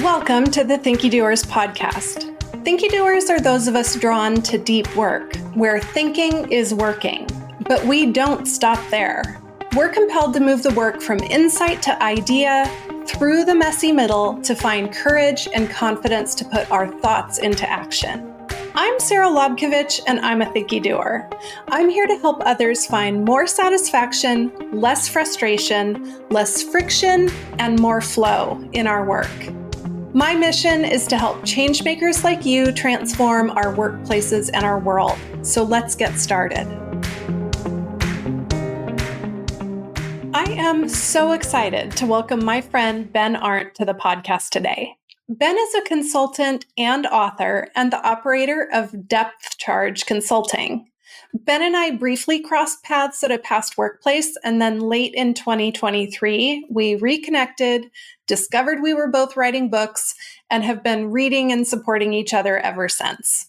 Welcome to the Thinky Doers podcast. Thinky Doers are those of us drawn to deep work, where thinking is working. But we don't stop there. We're compelled to move the work from insight to idea, through the messy middle to find courage and confidence to put our thoughts into action. I'm Sarah Lobkovich, and I'm a Thinky Doer. I'm here to help others find more satisfaction, less frustration, less friction, and more flow in our work. My mission is to help changemakers like you transform our workplaces and our world. So let's get started. I am so excited to welcome my friend Ben Arendt to the podcast today. Ben is a consultant and author and the operator of Depth Charge Consulting. Ben and I briefly crossed paths at a past workplace, and then late in 2023, we reconnected, discovered we were both writing books, and have been reading and supporting each other ever since.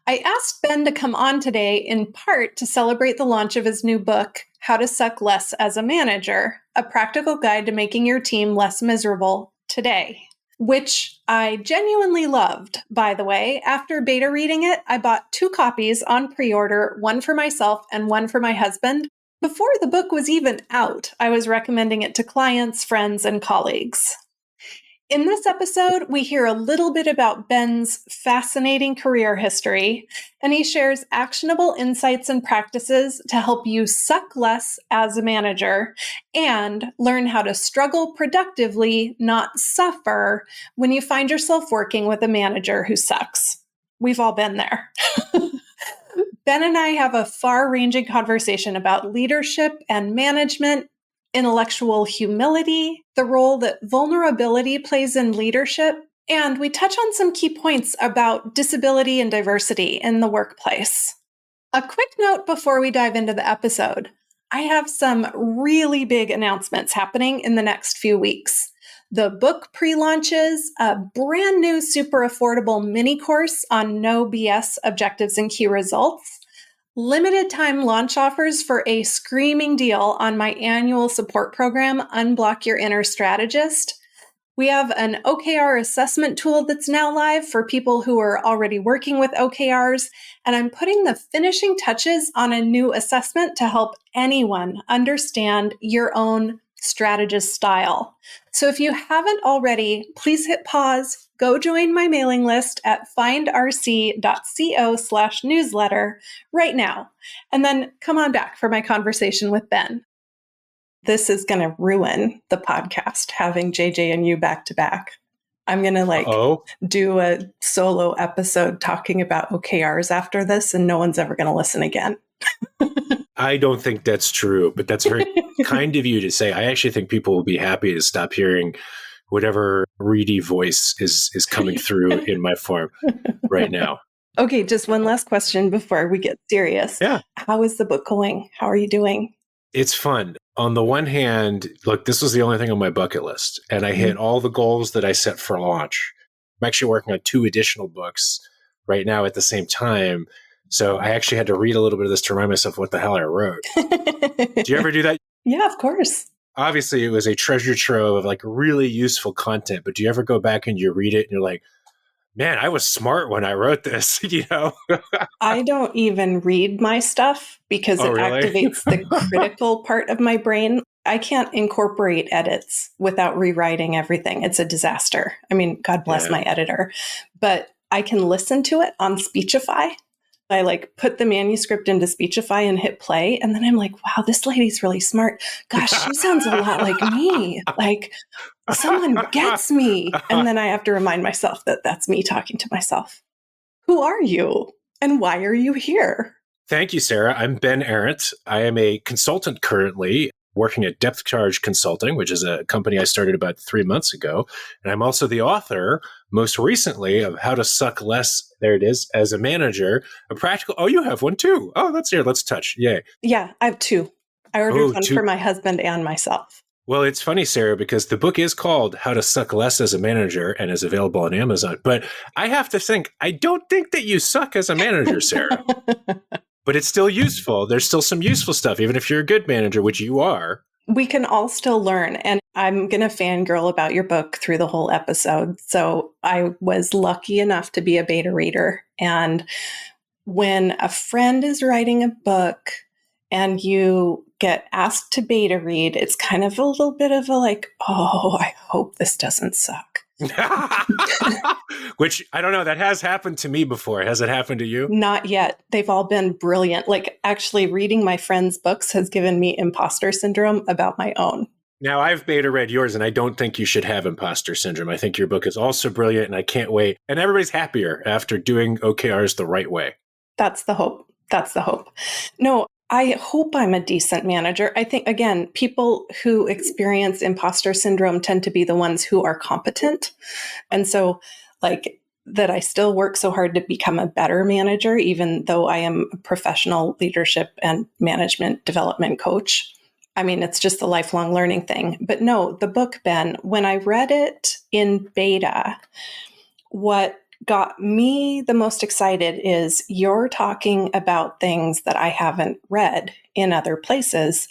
I asked Ben to come on today in part to celebrate the launch of his new book, How to Suck Less as a Manager, a practical guide to making your team less miserable today. Which I genuinely loved, by the way. After beta reading it, I bought 2 copies on pre-order, one for myself and one for my husband. Before the book was even out, I was recommending it to clients, friends, and colleagues. In this episode, we hear a little bit about Ben's fascinating career history, and he shares actionable insights and practices to help you suck less as a manager and learn how to struggle productively, not suffer, when you find yourself working with a manager who sucks. We've all been there. Ben and I have a far-ranging conversation about leadership and management, intellectual humility, the role that vulnerability plays in leadership, and we touch on some key points about disability and diversity in the workplace. A quick note before we dive into the episode. I have some really big announcements happening in the next few weeks. The book pre-launches, a brand new super affordable mini course on no BS objectives and key results, limited time launch offers for a screaming deal on my annual support program, Unblock Your Inner Strategist. We have an OKR assessment tool that's now live for people who are already working with OKRs, and I'm putting the finishing touches on a new assessment to help anyone understand your own strategist style. So if you haven't already, please hit pause, go join my mailing list at findrc.co/newsletter right now, and then come on back for my conversation with Ben. This is going to ruin the podcast, having JJ and you back to back. I'm going to do a solo episode talking about OKRs after this, and no one's ever going to listen again. I don't think that's true, but that's very kind of you to say. I actually think people will be happy to stop hearing whatever reedy voice is coming through in my form right now. Okay, just one last question before we get serious. Yeah. How is the book going? How are you doing? It's fun. On the one hand, look, this was the only thing on my bucket list, and I hit all the goals that I set for launch. I'm actually working on 2 additional books right now at the same time. So I actually had to read a little bit of this to remind myself what the hell I wrote. Do you ever do that? Yeah, of course. Obviously, it was a treasure trove of really useful content, but do you ever go back and you read it and you're like, man, I was smart when I wrote this, I don't even read my stuff because it activates the critical part of my brain. I can't incorporate edits without rewriting everything. It's a disaster. I mean, God bless my editor, but I can listen to it on Speechify. I put the manuscript into Speechify and hit play. And then I'm like, wow, this lady's really smart. Gosh, she sounds a lot like me. Someone gets me. And then I have to remind myself that that's me talking to myself. Who are you? And why are you here? Thank you, Sarah. I'm Ben Arendt. I am a consultant currently working at Depth Charge Consulting, which is a company I started about 3 months ago. And I'm also the author, most recently, of How to Suck Less, there it is, as a Manager. A practical, you have one too. Oh, that's here. Let's touch. Yay. Yeah, I have 2. I ordered one for my husband and myself. Well, it's funny, Sarah, because the book is called How to Suck Less as a Manager and is available on Amazon. But I have to think, I don't think that you suck as a manager, Sarah. But it's still useful. There's still some useful stuff, even if you're a good manager, which you are. We can all still learn. And I'm going to fangirl about your book through the whole episode. So I was lucky enough to be a beta reader. And when a friend is writing a book and you get asked to beta read, it's kind of a little bit of a like, oh, I hope this doesn't suck. Which I don't know, that has happened to me before. Has it happened to you? Not yet. They've all been brilliant. Like actually reading my friends' books has given me imposter syndrome about my own. Now, I've beta read yours, and I don't think you should have imposter syndrome. I think your book is also brilliant, and I can't wait. And everybody's happier after doing OKRs the right way. That's the hope. That's the hope. No, I hope I'm a decent manager. I think, again, people who experience imposter syndrome tend to be the ones who are competent. And so, like, that I still work so hard to become a better manager, even though I am a professional leadership and management development coach. I mean, it's just a lifelong learning thing. But no, the book, Ben, when I read it in beta, what got me the most excited is you're talking about things that I haven't read in other places.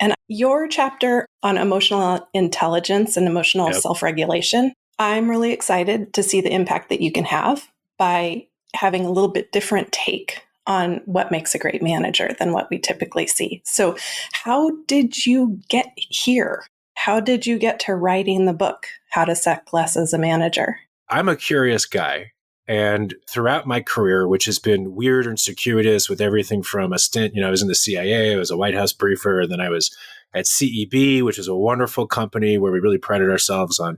And your chapter on emotional intelligence and emotional self-regulation, I'm really excited to see the impact that you can have by having a little bit different take on what makes a great manager than what we typically see. So how did you get here? How did you get to writing the book, How to Suck Less as a Manager? I'm a curious guy. And throughout my career, which has been weird and circuitous with everything from a stint, I was in the CIA, I was a White House briefer, and then I was at CEB, which is a wonderful company where we really prided ourselves on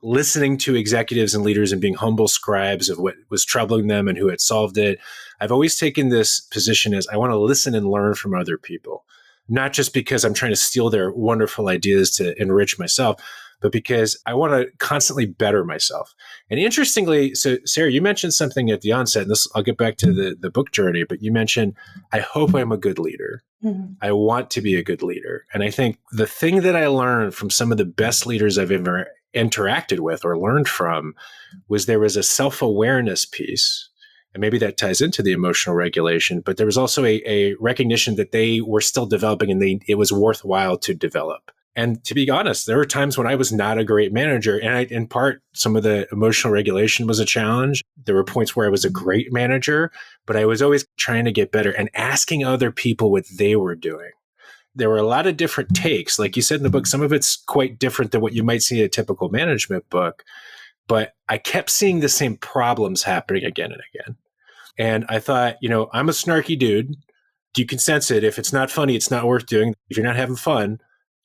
listening to executives and leaders and being humble scribes of what was troubling them and who had solved it. I've always taken this position as I want to listen and learn from other people, not just because I'm trying to steal their wonderful ideas to enrich myself, but because I want to constantly better myself. And interestingly, so Sarah, you mentioned something at the onset, and this I'll get back to the book journey, but you mentioned, I hope I'm a good leader. Mm-hmm. I want to be a good leader. And I think the thing that I learned from some of the best leaders I've ever interacted with or learned from was there was a self-awareness piece. And maybe that ties into the emotional regulation, but there was also a recognition that they were still developing and it was worthwhile to develop. And to be honest, there were times when I was not a great manager. And in part, some of the emotional regulation was a challenge. There were points where I was a great manager, but I was always trying to get better and asking other people what they were doing. There were a lot of different takes. Like you said in the book, some of it's quite different than what you might see in a typical management book. But I kept seeing the same problems happening again and again. And I thought, I'm a snarky dude. You can sense it. If it's not funny, it's not worth doing. If you're not having fun,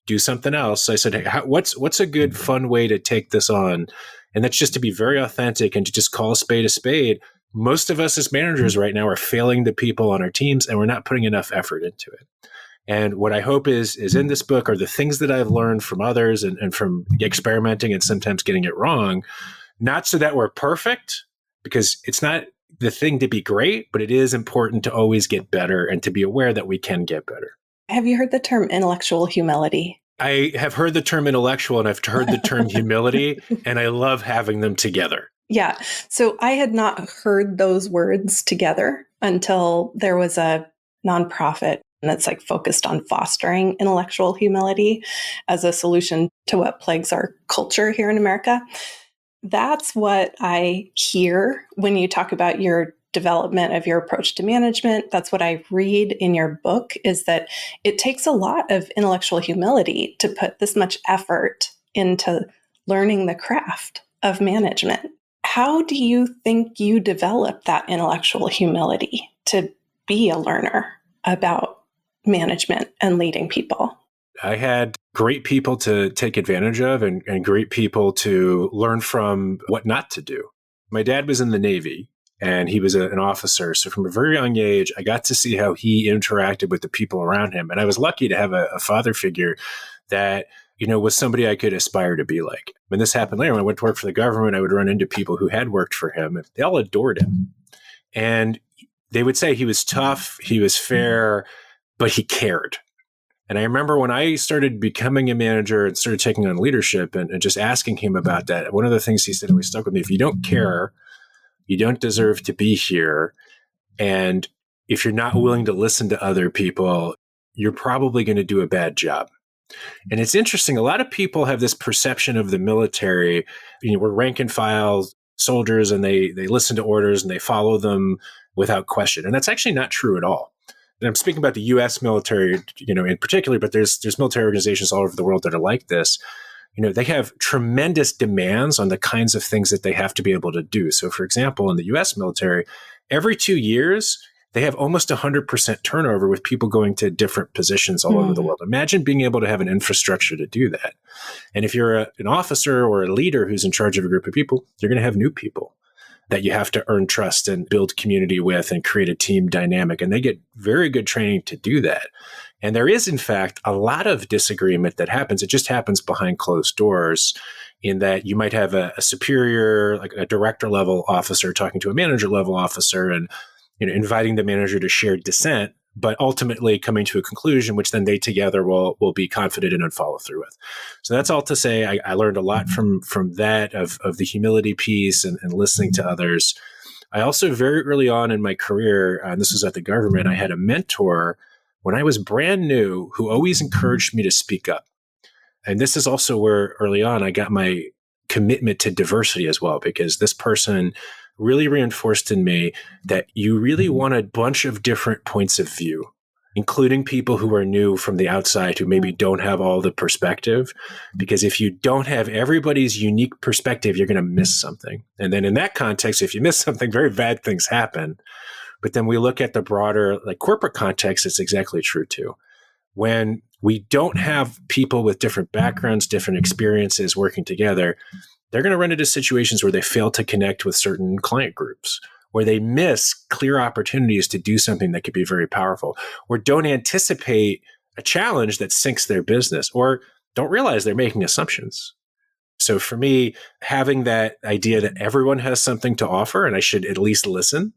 do something else. So I said, hey, what's a good, fun way to take this on? And that's just to be very authentic and to just call a spade a spade. Most of us as managers right now are failing the people on our teams, and we're not putting enough effort into it. And what I hope is in this book are the things that I've learned from others and from experimenting and sometimes getting it wrong, not so that we're perfect, because it's not the thing to be great, but it is important to always get better and to be aware that we can get better. Have you heard the term intellectual humility? I have heard the term intellectual and I've heard the term humility, and I love having them together. Yeah. So I had not heard those words together until there was a nonprofit that's like focused on fostering intellectual humility as a solution to what plagues our culture here in America. That's what I hear when you talk about your development of your approach to management. That's what I read in your book, is that it takes a lot of intellectual humility to put this much effort into learning the craft of management. How do you think you develop that intellectual humility to be a learner about management and leading people? I had great people to take advantage of and great people to learn from what not to do. My dad was in the Navy and he was an officer. So from a very young age, I got to see how he interacted with the people around him. And I was lucky to have a father figure that, was somebody I could aspire to be like. When this happened later, when I went to work for the government, I would run into people who had worked for him. And they all adored him. And they would say he was tough, he was fair, but he cared. And I remember when I started becoming a manager and started taking on leadership and just asking him about that, one of the things he said always stuck with me: if you don't care, you don't deserve to be here. And if you're not willing to listen to other people, you're probably going to do a bad job. And it's interesting. A lot of people have this perception of the military. We're rank and file soldiers, and they listen to orders and they follow them without question. And that's actually not true at all. And I'm speaking about the U.S. military, in particular, but there's military organizations all over the world that are like this. They have tremendous demands on the kinds of things that they have to be able to do. So, for example, in the U.S. military, every 2 years, they have almost 100% turnover with people going to different positions all over the world. Imagine being able to have an infrastructure to do that. And if you're an officer or a leader who's in charge of a group of people, you're going to have new people that you have to earn trust and build community with and create a team dynamic. And they get very good training to do that. And there is, in fact, a lot of disagreement that happens. It just happens behind closed doors, in that you might have a superior, like a director level officer talking to a manager level officer and inviting the manager to share dissent, but ultimately coming to a conclusion, which then they together will be confident in and follow through with. So that's all to say, I learned a lot from that, of the humility piece and listening to others. I also, very early on in my career, and this was at the government, I had a mentor when I was brand new who always encouraged me to speak up. And this is also where early on I got my commitment to diversity as well, because this person really reinforced in me that you really want a bunch of different points of view, including people who are new from the outside who maybe don't have all the perspective. Because if you don't have everybody's unique perspective, you're going to miss something. And then in that context, if you miss something, very bad things happen. But then we look at the broader, like, corporate context, it's exactly true too. When we don't have people with different backgrounds, different experiences working together, they're going to run into situations where they fail to connect with certain client groups, where they miss clear opportunities to do something that could be very powerful, or don't anticipate a challenge that sinks their business, or don't realize they're making assumptions. So for me, having that idea that everyone has something to offer and I should at least listen,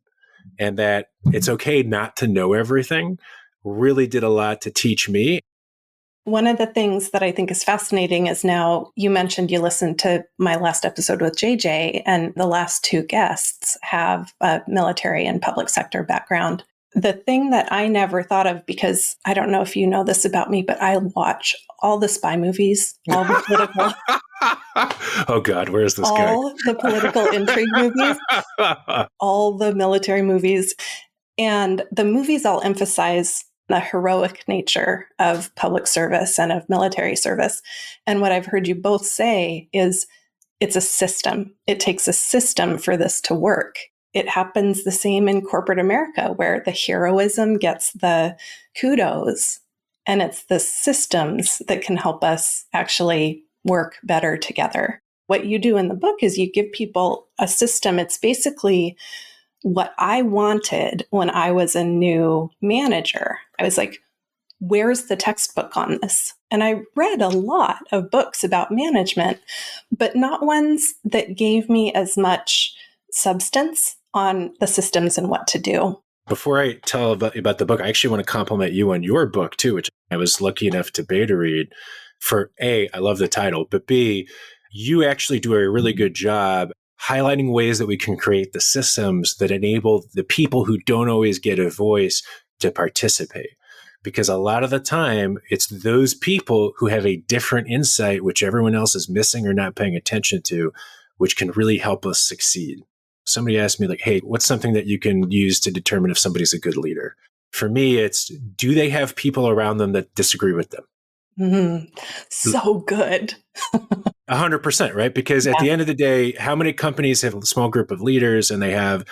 and that it's okay not to know everything, really did a lot to teach me. One of the things that I think is fascinating is, now you mentioned you listened to my last episode with JJ, and the last two guests have a military and public sector background. The thing that I never thought of, because I don't know if you know this about me, but I watch all the spy movies, all the political. Oh God, where is this guy? All the political intrigue movies, all the military movies. And the movies all emphasize the heroic nature of public service and of military service. And what I've heard you both say is it's a system. It takes a system for this to work. It happens the same in corporate America, where the heroism gets the kudos, and it's the systems that can help us actually work better together. What you do in the book is you give people a system. It's basically what I wanted when I was a new manager. I was like, where's the textbook on this? And I read a lot of books about management, but not ones that gave me as much substance on the systems and what to do. Before I tell about the book, I actually want to compliment you on your book too, which I was lucky enough to beta read. For A, I love the title, but B, you actually do a really good job highlighting ways that we can create the systems that enable the people who don't always get a voice to participate. Because a lot of the time, it's those people who have a different insight, which everyone else is missing or not paying attention to, which can really help us succeed. Somebody asked me, like, hey, what's something that you can use to determine if somebody's a good leader? For me, it's, do they have people around them that disagree with them? Mm-hmm. So good. 100%, right? Because at the end of the day, how many companies have a small group of leaders and they have,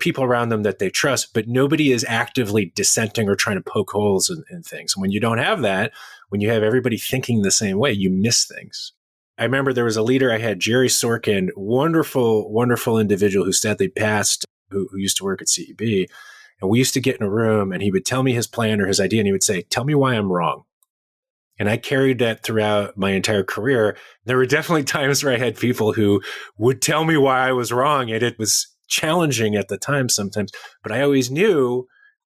people around them that they trust, but nobody is actively dissenting or trying to poke holes in things. And when you don't have that, when you have everybody thinking the same way, you miss things. I remember there was a leader I had, Jerry Sorkin, wonderful, wonderful individual who sadly passed, who used to work at CEB. And we used to get in a room and he would tell me his plan or his idea and he would say, tell me why I'm wrong. And I carried that throughout my entire career. There were definitely times where I had people who would tell me why I was wrong. And it was challenging at the time sometimes. But I always knew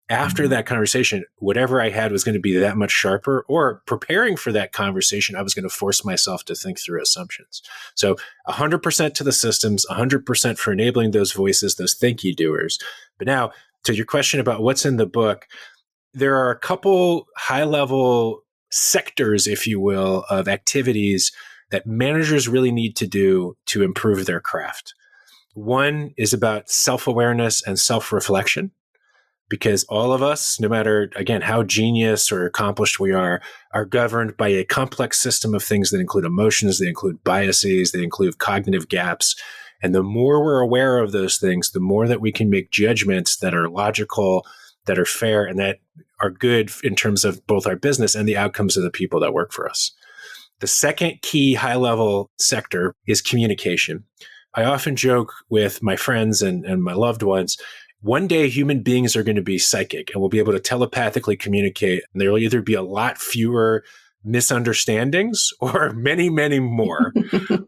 after that conversation, whatever I had was going to be that much sharper, or preparing for that conversation, I was going to force myself to think through assumptions. So 100% to the systems, 100% for enabling those voices, those thinky doers. But now to your question about what's in the book, there are a couple high level sectors, if you will, of activities that managers really need to do to improve their craft. One is about self-awareness and self-reflection, because all of us, no matter, again, how genius or accomplished we are governed by a complex system of things that include emotions, they include biases, they include cognitive gaps. And the more we're aware of those things, the more that we can make judgments that are logical, that are fair, and that are good in terms of both our business and the outcomes of the people that work for us. The second key high-level sector is communication. I often joke with my friends and my loved ones, one day human beings are going to be psychic and we'll be able to telepathically communicate. And there will either be a lot fewer misunderstandings or many, many more.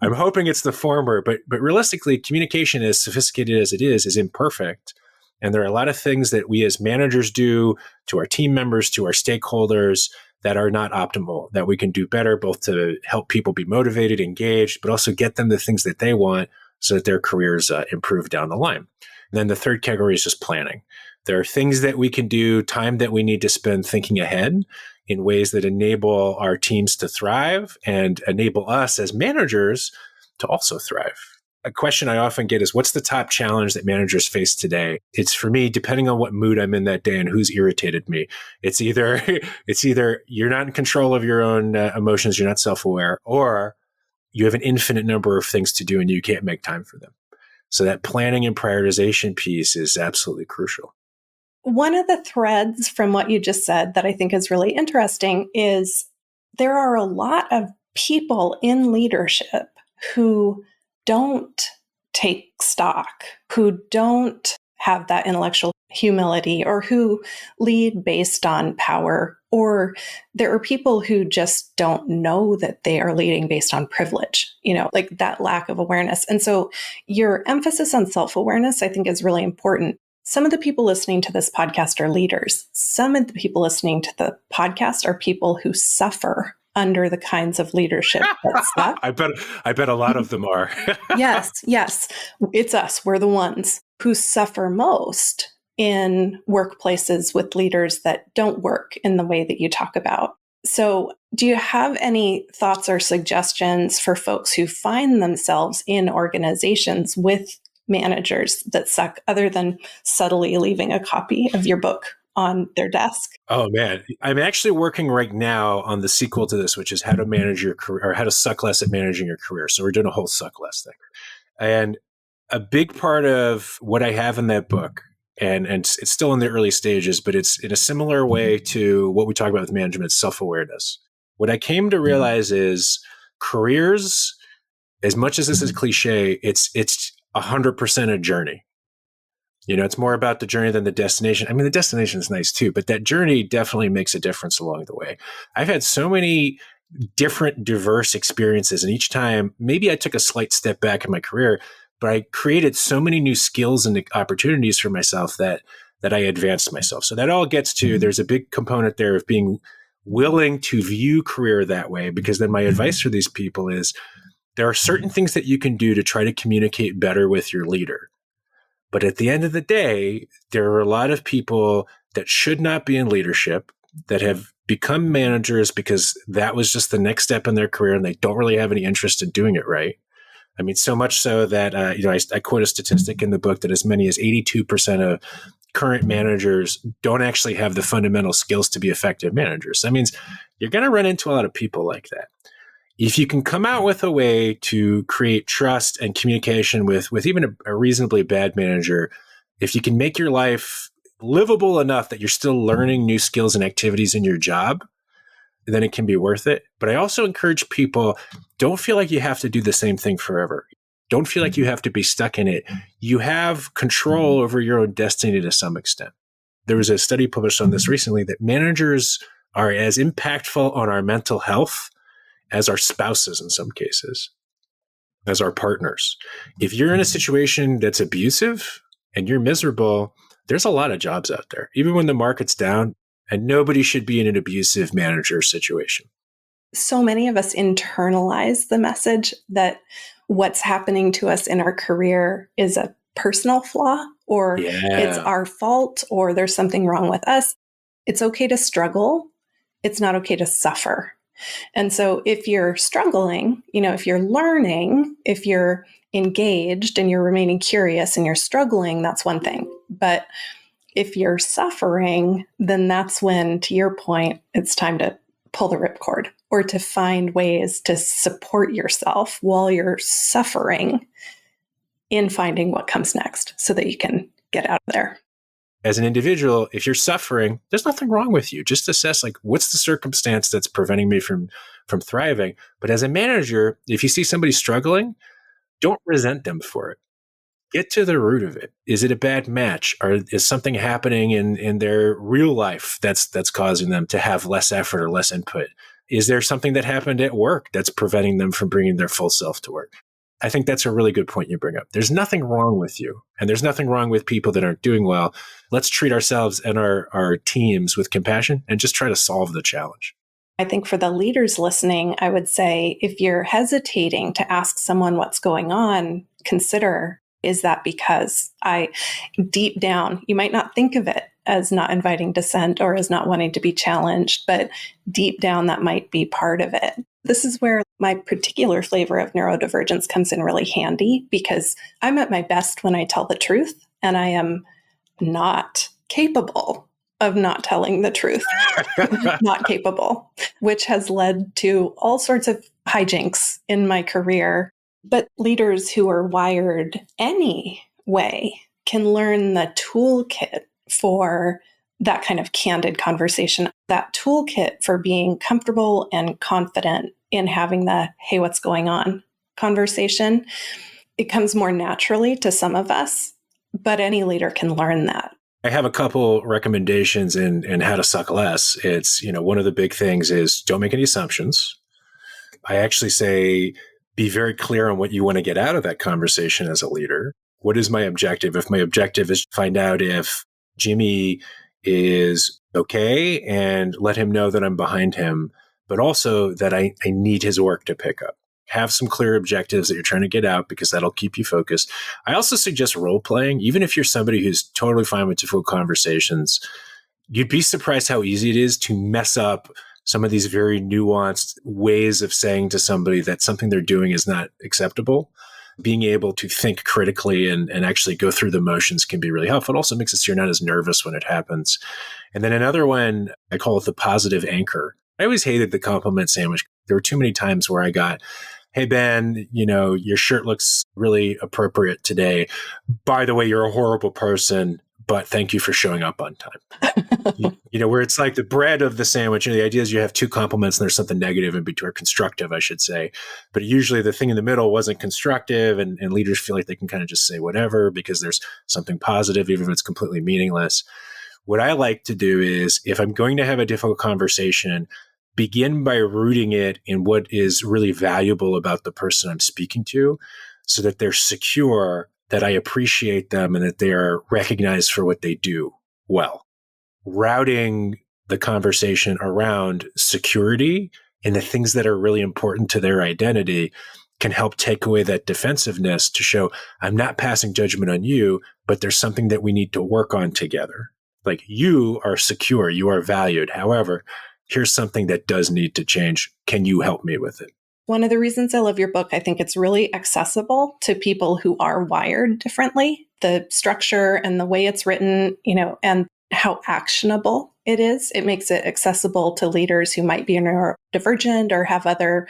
I'm hoping it's the former, but realistically, communication, as sophisticated as it is imperfect. And there are a lot of things that we as managers do to our team members, to our stakeholders, that are not optimal, that we can do better, both to help people be motivated, engaged, but also get them the things that they want so that their careers improve down the line. And then the third category is just planning. There are things that we can do, time that we need to spend thinking ahead in ways that enable our teams to thrive and enable us as managers to also thrive. A question I often get is, what's the top challenge that managers face today? It's, for me, depending on what mood I'm in that day and who's irritated me. It's either you're not in control of your own emotions, you're not self-aware, or you have an infinite number of things to do and you can't make time for them. So that planning and prioritization piece is absolutely crucial. One of the threads from what you just said that I think is really interesting is there are a lot of people in leadership who don't take stock, who don't have that intellectual humility, or who lead based on power. Or there are people who just don't know that they are leading based on privilege, like that lack of awareness. And so your emphasis on self-awareness, I think, is really important. Some of the people listening to this podcast are leaders. Some of the people listening to the podcast are people who suffer under the kinds of leadership that suck. I bet a lot of them are. Yes. It's us. We're the ones who suffer most in workplaces with leaders that don't work in the way that you talk about. So do you have any thoughts or suggestions for folks who find themselves in organizations with managers that suck, other than subtly leaving a copy of your book on their desk? Oh man, I'm actually working right now on the sequel to this, which is how to manage your career, or how to suck less at managing your career. So we're doing a whole suck less thing. And a big part of what I have in that book, and it's still in the early stages, but it's in a similar way to what we talk about with management, self-awareness. What I came to realize is careers, as much as this is cliche, it's 100% a journey. It's more about the journey than the destination. I mean, the destination is nice too, but that journey definitely makes a difference along the way. I've had so many different, diverse experiences, and each time, maybe I took a slight step back in my career, but I created so many new skills and opportunities for myself that I advanced myself. So that all gets to, there's a big component there of being willing to view career that way, because then my advice for these people is there are certain things that you can do to try to communicate better with your leader. But at the end of the day, there are a lot of people that should not be in leadership that have become managers because that was just the next step in their career and they don't really have any interest in doing it right. I mean, so much so that, I quote a statistic in the book that as many as 82% of current managers don't actually have the fundamental skills to be effective managers. That means you're going to run into a lot of people like that. If you can come out with a way to create trust and communication with even a reasonably bad manager, if you can make your life livable enough that you're still learning new skills and activities in your job, then it can be worth it. But I also encourage people, don't feel like you have to do the same thing forever. Don't feel like you have to be stuck in it. You have control over your own destiny to some extent. There was a study published on this recently that managers are as impactful on our mental health as our spouses in some cases, as our partners. If you're in a situation that's abusive and you're miserable, there's a lot of jobs out there, even when the market's down, and nobody should be in an abusive manager situation. So many of us internalize the message that what's happening to us in our career is a personal flaw, or it's our fault, or there's something wrong with us. It's okay to struggle. It's not okay to suffer. And so if you're struggling, if you're learning, if you're engaged and you're remaining curious and you're struggling, that's one thing. But if you're suffering, then that's when, to your point, it's time to pull the ripcord or to find ways to support yourself while you're suffering in finding what comes next so that you can get out of there. As an individual, if you're suffering, there's nothing wrong with you. Just assess what's the circumstance that's preventing me from thriving. But as a manager, if you see somebody struggling, don't resent them for it. Get to the root of it. Is it a bad match? Or is something happening in their real life that's causing them to have less effort or less input? Is there something that happened at work that's preventing them from bringing their full self to work? I think that's a really good point you bring up. There's nothing wrong with you, and there's nothing wrong with people that aren't doing well. Let's treat ourselves and our teams with compassion and just try to solve the challenge. I think for the leaders listening, I would say if you're hesitating to ask someone what's going on, consider, is that because deep down, you might not think of it as not inviting dissent or as not wanting to be challenged, but deep down, that might be part of it. This is where my particular flavor of neurodivergence comes in really handy, because I'm at my best when I tell the truth, and I am not capable of not telling the truth, not capable, which has led to all sorts of hijinks in my career. But leaders who are wired any way can learn the toolkit for that kind of candid conversation, that toolkit for being comfortable and confident in having the, hey, what's going on conversation. It comes more naturally to some of us, but any leader can learn that. I have a couple recommendations in how to suck less. It's, one of the big things is don't make any assumptions. I actually say, be very clear on what you want to get out of that conversation as a leader. What is my objective? If my objective is to find out if Jimmy is okay and let him know that I'm behind him, but also that I need his work to pick up. Have some clear objectives that you're trying to get out, because that'll keep you focused. I also suggest role playing. Even if you're somebody who's totally fine with difficult conversations, you'd be surprised how easy it is to mess up some of these very nuanced ways of saying to somebody that something they're doing is not acceptable. Being able to think critically and actually go through the motions can be really helpful. It also makes it so you're not as nervous when it happens. And then another one, I call it the positive anchor. I always hated the compliment sandwich. There were too many times where I got, hey, Ben, your shirt looks really appropriate today. By the way, you're a horrible person, but thank you for showing up on time. Where it's like the bread of the sandwich. The idea is you have two compliments and there's something negative in between, or constructive, I should say. But usually the thing in the middle wasn't constructive, and leaders feel like they can kind of just say whatever because there's something positive, even if it's completely meaningless. What I like to do is, if I'm going to have a difficult conversation, begin by rooting it in what is really valuable about the person I'm speaking to, so that they're secure, that I appreciate them, and that they are recognized for what they do well. Routing the conversation around security and the things that are really important to their identity can help take away that defensiveness to show, I'm not passing judgment on you, but there's something that we need to work on together. Like, you are secure, you are valued. However, here's something that does need to change. Can you help me with it? One of the reasons I love your book, I think it's really accessible to people who are wired differently. The structure and the way it's written, and how actionable it is. It makes it accessible to leaders who might be neurodivergent or have other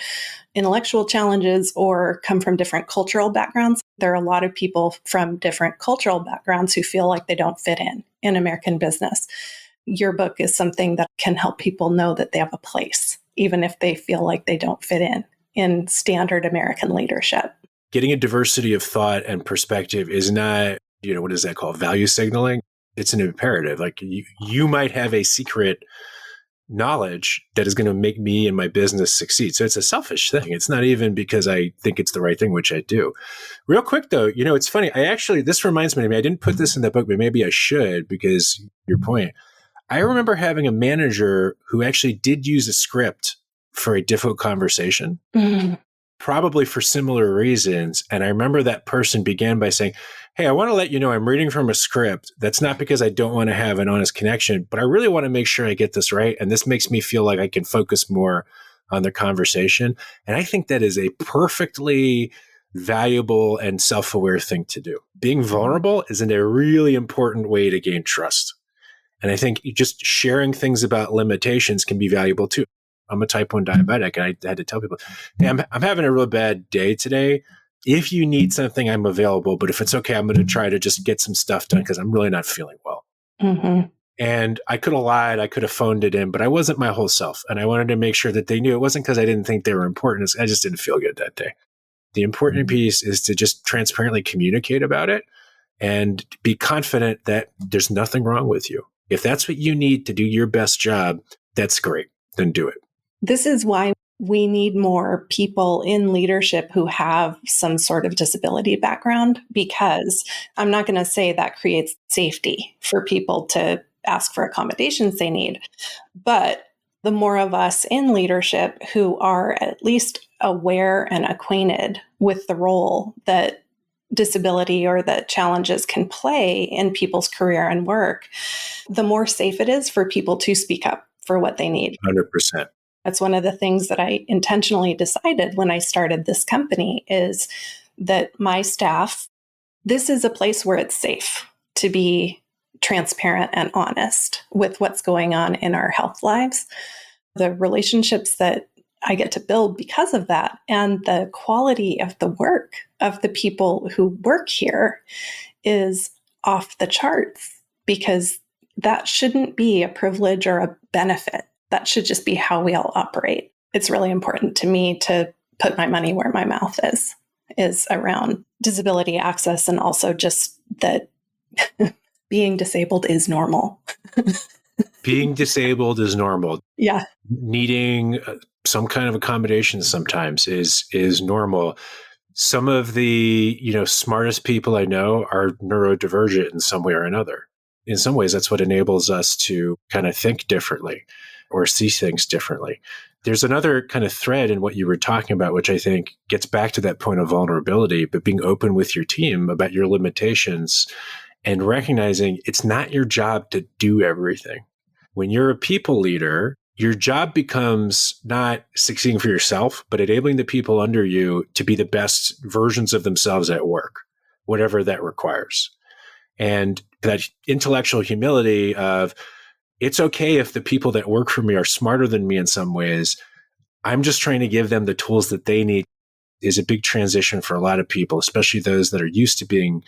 intellectual challenges or come from different cultural backgrounds. There are a lot of people from different cultural backgrounds who feel like they don't fit in American business. Your book is something that can help people know that they have a place, even if they feel like they don't fit in standard American leadership. Getting a diversity of thought and perspective is not, what is that called? Value signaling. It's an imperative. Like, you might have a secret knowledge that is going to make me and my business succeed. So it's a selfish thing. It's not even because I think it's the right thing, which I do. Real quick though, it's funny. This reminds me, I didn't put this in the book, but maybe I should, because your point. I remember having a manager who actually did use a script for a difficult conversation. Mm-hmm. probably for similar reasons. And I remember that person began by saying, hey, I want to let you know I'm reading from a script. That's not because I don't want to have an honest connection, but I really want to make sure I get this right. And this makes me feel like I can focus more on the conversation. And I think that is a perfectly valuable and self-aware thing to do. Being vulnerable is a really important way to gain trust. And I think just sharing things about limitations can be valuable too. I'm a type 1 diabetic, and I had to tell people, hey, I'm having a real bad day today. If you need something, I'm available. But if it's okay, I'm going to try to just get some stuff done because I'm really not feeling well. Mm-hmm. And I could have lied. I could have phoned it in, but I wasn't my whole self. And I wanted to make sure that they knew it wasn't because I didn't think they were important. I just didn't feel good that day. The important piece is to just transparently communicate about it and be confident that there's nothing wrong with you. If that's what you need to do your best job, that's great. Then do it. This is why we need more people in leadership who have some sort of disability background, because I'm not going to say that creates safety for people to ask for accommodations they need. But the more of us in leadership who are at least aware and acquainted with the role that disability or that challenges can play in people's career and work, the more safe it is for people to speak up for what they need. 100%. That's one of the things that I intentionally decided when I started this company, is that my staff, this is a place where it's safe to be transparent and honest with what's going on in our health lives. The relationships that I get to build because of that, and the quality of the work of the people who work here is off the charts, because that shouldn't be a privilege or a benefit. That should just be how we all operate. It's really important to me to put my money where my mouth is around disability access, and also just that being disabled is normal. Being disabled is normal. Yeah. Needing some kind of accommodation sometimes is normal. Some of the, smartest people I know are neurodivergent in some way or another. In some ways, that's what enables us to kind of think differently or see things differently. There's another kind of thread in what you were talking about, which I think gets back to that point of vulnerability, but being open with your team about your limitations and recognizing it's not your job to do everything. When you're a people leader, your job becomes not succeeding for yourself, but enabling the people under you to be the best versions of themselves at work, whatever that requires. And that intellectual humility of, it's okay if the people that work for me are smarter than me in some ways. I'm just trying to give them the tools that they need, is a big transition for a lot of people, especially those that are used to being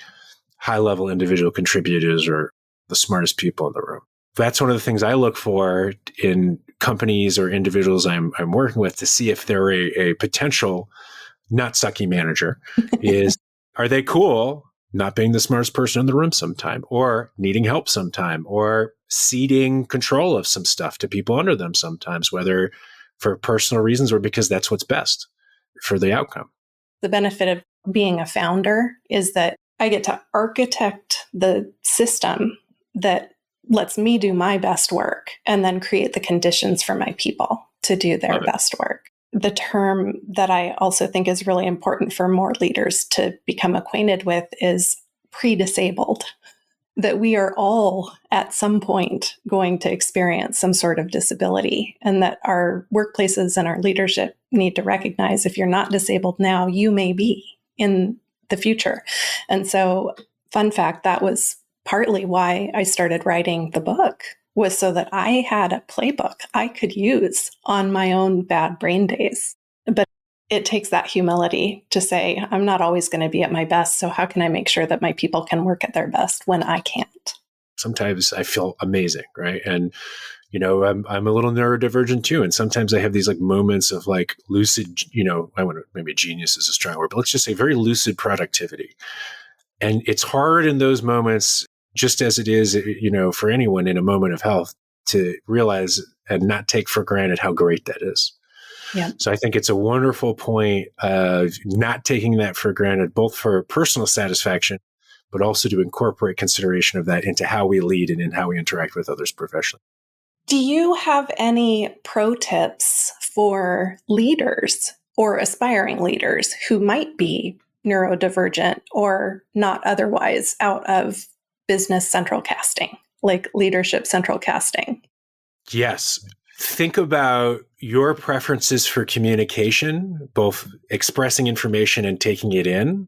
high-level individual contributors or the smartest people in the room. That's one of the things I look for in companies or individuals I'm working with to see if they're a potential not sucky manager is, are they cool not being the smartest person in the room sometime, or needing help sometime, or ceding control of some stuff to people under them sometimes, whether for personal reasons or because that's what's best for the outcome. The benefit of being a founder is that I get to architect the system that lets me do my best work and then create the conditions for my people to do their best work. The term that I also think is really important for more leaders to become acquainted with is pre-disabled. That we are all at some point going to experience some sort of disability, and that our workplaces and our leadership need to recognize, if you're not disabled now, you may be in the future. And so, fun fact, that was partly why I started writing the book, was so that I had a playbook I could use on my own bad brain days. But it takes that humility to say, I'm not always going to be at my best. So how can I make sure that my people can work at their best when I can't? Sometimes I feel amazing, right? And, I'm a little neurodivergent too. And sometimes I have these moments of lucid, I want to, maybe genius is a strong word, but let's just say very lucid productivity. And it's hard in those moments, just as it is, for anyone in a moment of health, to realize and not take for granted how great that is. Yeah. So I think it's a wonderful point of not taking that for granted, both for personal satisfaction, but also to incorporate consideration of that into how we lead and in how we interact with others professionally. Do you have any pro tips for leaders or aspiring leaders who might be neurodivergent or not otherwise out of business central casting, like leadership central casting? Yes. Think about your preferences for communication, both expressing information and taking it in,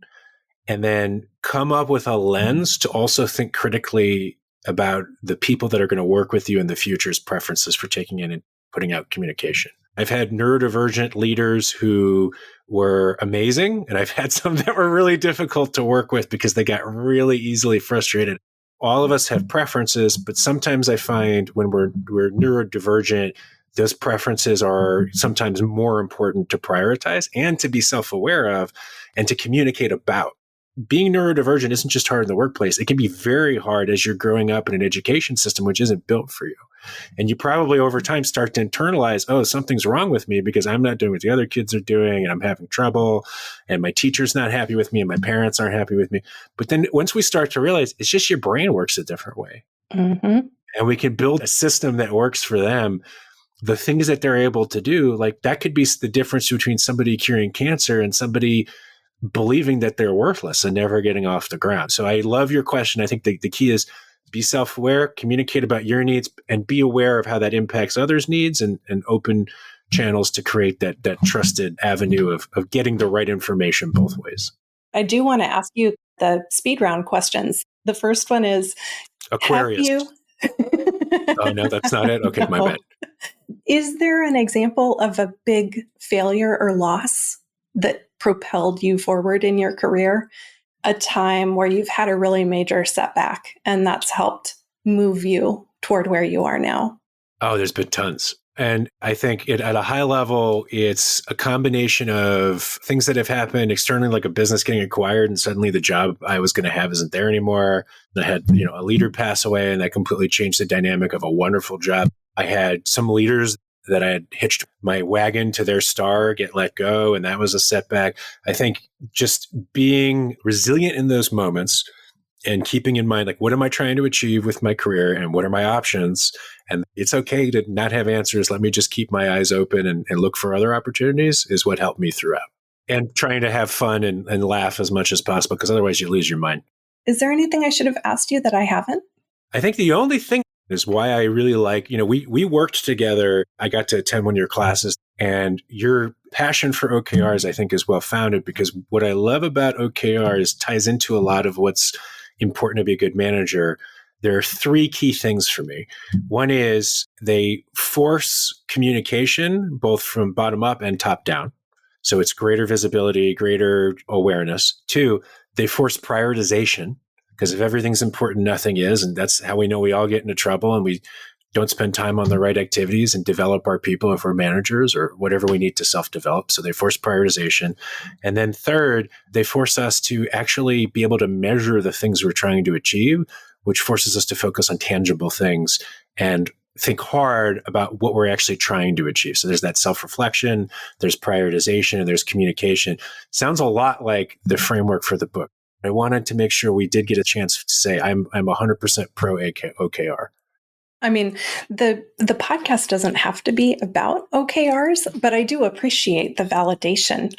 and then come up with a lens to also think critically about the people that are going to work with you in the future's preferences for taking in and putting out communication. I've had neurodivergent leaders who were amazing, and I've had some that were really difficult to work with because they got really easily frustrated. All of us have preferences, but sometimes I find when we're neurodivergent, those preferences are sometimes more important to prioritize and to be self-aware of and to communicate about. Being neurodivergent isn't just hard in the workplace. It can be very hard as you're growing up in an education system which isn't built for you. And you probably over time start to internalize, oh, something's wrong with me because I'm not doing what the other kids are doing and I'm having trouble and my teacher's not happy with me and my parents aren't happy with me. But then once we start to realize it's just your brain works a different way. Mm-hmm. And we can build a system that works for them. The things that they're able to do, like that could be the difference between somebody curing cancer and somebody believing that they're worthless and never getting off the ground. So I love your question. I think the key is be self-aware, communicate about your needs, and be aware of how that impacts others' needs and open channels to create that trusted avenue of getting the right information both ways. I do want to ask you the speed round questions. The first one is, Aquarius. have you... Oh, no, that's not it? Okay, No. my bad. Is there an example of a big failure or loss that propelled you forward in your career? A time where you've had a really major setback and that's helped move you toward where you are now? Oh, there's been tons. And I think at a high level, it's a combination of things that have happened externally, like a business getting acquired and suddenly the job I was going to have isn't there anymore. I had, a leader pass away and that completely changed the dynamic of a wonderful job. I had some leaders that I had hitched my wagon to their star get let go, and that was a setback. I think just being resilient in those moments and keeping in mind, like, what am I trying to achieve with my career and what are my options? And it's okay to not have answers. Let me just keep my eyes open and look for other opportunities is what helped me throughout. And trying to have fun and laugh as much as possible, because otherwise you lose your mind. Is there anything I should have asked you that I haven't? I think the only thing is why I really like, we worked together. I got to attend one of your classes, and your passion for OKRs, I think, is well founded, because what I love about OKRs ties into a lot of what's important to be a good manager. There are three key things for me. One is they force communication both from bottom up and top down. So it's greater visibility, greater awareness. Two, they force prioritization, because if everything's important, nothing is. And that's how we know we all get into trouble and we don't spend time on the right activities and develop our people if we're managers or whatever we need to self-develop. So they force prioritization. And then third, they force us to actually be able to measure the things we're trying to achieve, which forces us to focus on tangible things and think hard about what we're actually trying to achieve. So there's that self-reflection, there's prioritization, and there's communication. Sounds a lot like the framework for the book. I wanted to make sure we did get a chance to say I'm 100% pro OKR. I mean, the podcast doesn't have to be about OKRs, but I do appreciate the validation.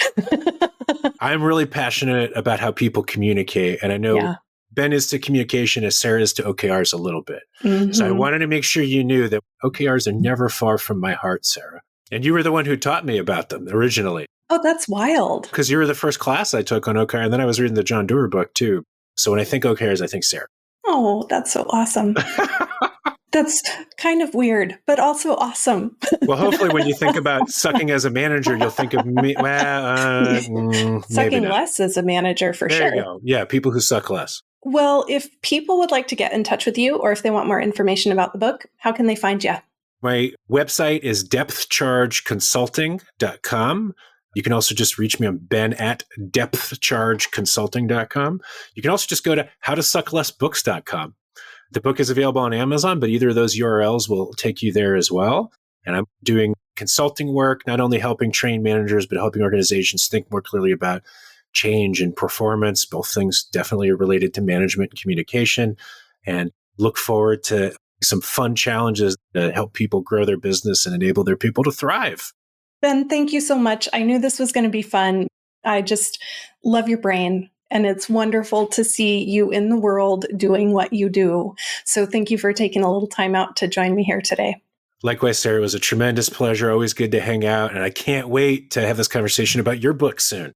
I'm really passionate about how people communicate, and I know Ben is to communication as Sarah is to OKRs a little bit. Mm-hmm. So I wanted to make sure you knew that OKRs are never far from my heart, Sarah. And you were the one who taught me about them originally. Oh, that's wild. Because you were the first class I took on OKR, and then I was reading the John Doerr book too. So when I think OKRs, I think Sarah. Oh, that's so awesome. That's kind of weird, but also awesome. Well, hopefully when you think about sucking as a manager, you'll think of me. Sucking less as a manager for sure. There you go. Yeah, people who suck less. Well, if people would like to get in touch with you or if they want more information about the book, how can they find you? My website is depthchargeconsulting.com. You can also just reach me on ben@depthchargeconsulting.com. You can also just go to howtosucklessbooks.com. The book is available on Amazon, but either of those URLs will take you there as well. And I'm doing consulting work, not only helping train managers, but helping organizations think more clearly about change and performance. Both things definitely are related to management and communication. And look forward to some fun challenges that help people grow their business and enable their people to thrive. Ben, thank you so much. I knew this was going to be fun. I just love your brain, and it's wonderful to see you in the world doing what you do. So thank you for taking a little time out to join me here today. Likewise, Sarah, it was a tremendous pleasure. Always good to hang out. And I can't wait to have this conversation about your book soon.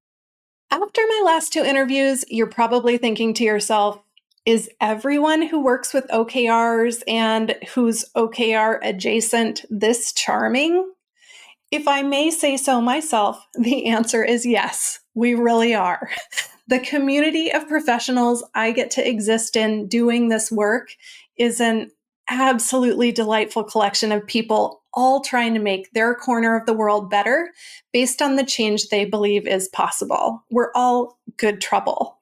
After my last two interviews, you're probably thinking to yourself, is everyone who works with OKRs and who's OKR adjacent this charming? If I may say so myself, the answer is yes, we really are. The community of professionals I get to exist in doing this work is an absolutely delightful collection of people all trying to make their corner of the world better based on the change they believe is possible. We're all good trouble.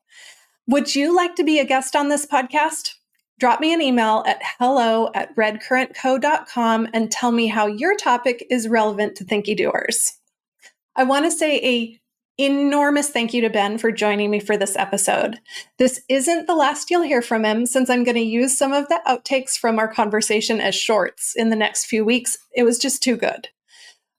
Would you like to be a guest on this podcast? Drop me an email at hello@redcurrentco.com and tell me how your topic is relevant to Thinky Doers. I want to say an enormous thank you to Ben for joining me for this episode. This isn't the last you'll hear from him, since I'm going to use some of the outtakes from our conversation as shorts in the next few weeks. It was just too good.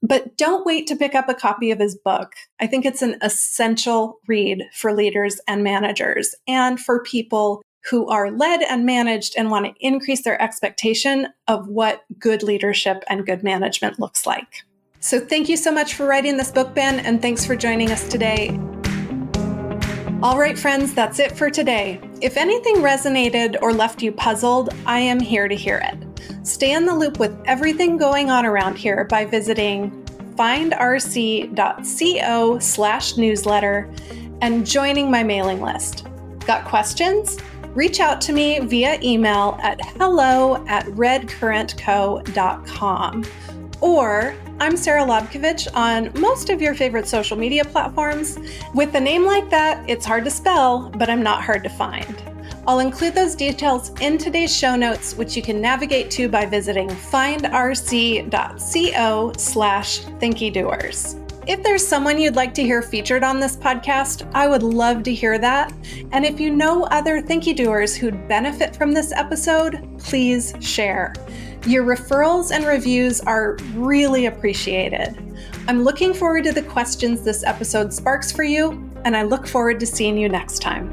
But don't wait to pick up a copy of his book. I think it's an essential read for leaders and managers, and for people who are led and managed and want to increase their expectation of what good leadership and good management looks like. So thank you so much for writing this book, Ben, and thanks for joining us today. All right, friends, that's it for today. If anything resonated or left you puzzled, I am here to hear it. Stay in the loop with everything going on around here by visiting findrc.co/newsletter and joining my mailing list. Got questions? Reach out to me via email at hello@redcurrentco.com. Or I'm Sarah Lobkovich on most of your favorite social media platforms. With a name like that, it's hard to spell, but I'm not hard to find. I'll include those details in today's show notes, which you can navigate to by visiting findrc.co/thinkydoers. If there's someone you'd like to hear featured on this podcast, I would love to hear that. And if you know other Thinky Doers who'd benefit from this episode, please share. Your referrals and reviews are really appreciated. I'm looking forward to the questions this episode sparks for you, and I look forward to seeing you next time.